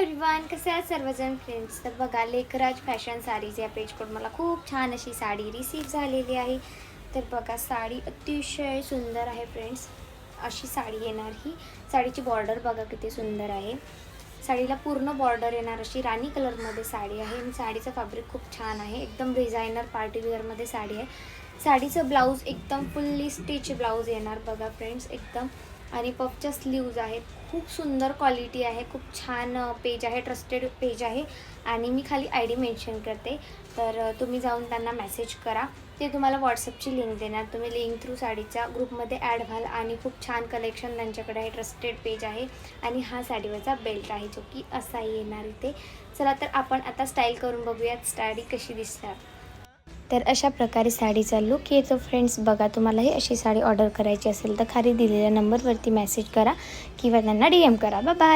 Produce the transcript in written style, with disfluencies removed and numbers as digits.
Everyone, कसे आहात सर्वजण फ्रेंड्स. तर बघा, लेखराज फॅशन साडीज या पेजकडून मला खूप छान अशी साडी रिसीव्ह झालेली आहे. तर बघा, साडी अतिशय सुंदर आहे फ्रेंड्स. अशी साडी येणार. ही साडीची बॉर्डर बघा किती सुंदर आहे. साडीला पूर्ण बॉर्डर येणार अशी राणी कलरमध्ये साडी आहे आणि साडीचं फॅब्रिक खूप छान आहे. एकदम डिझायनर पार्टीवेअरमध्ये साडी आहे. साडीचं ब्लाऊज एकदम फुल्ली स्टिच ब्लाऊज येणार बघा फ्रेंड्स एकदम. आणि पफच्या स्लीव्ज आहेत. खूप सुंदर क्वालिटी आहे. खूप छान पेज आहे, ट्रस्टेड पेज आहे. आणि मी खाली आय डी मेन्शन करते, तर तुम्ही जाऊन त्यांना मेसेज करा. ते तुम्हाला व्हॉट्सअपची लिंक देणार. तुम्ही लिंक थ्रू साडीच्या ग्रुपमध्ये ॲड व्हाल. आणि खूप छान कलेक्शन त्यांच्याकडे आहे. ट्रस्टेड पेज आहे. आणि हा साडीवरचा बेल्ट आहे जो की असा येणार इथे. चला तर आपण आता स्टाईल करून बघूयात साडी कशी दिसणार. तर अशा प्रकारे साडीचा लुक येतो फ्रेंड्स. बघा, तुम्हालाही अशी साडी ऑर्डर करायची असेल तर खाली दिलेल्या नंबरवरती मेसेज करा किंवा त्यांना DM करा. Bye bye.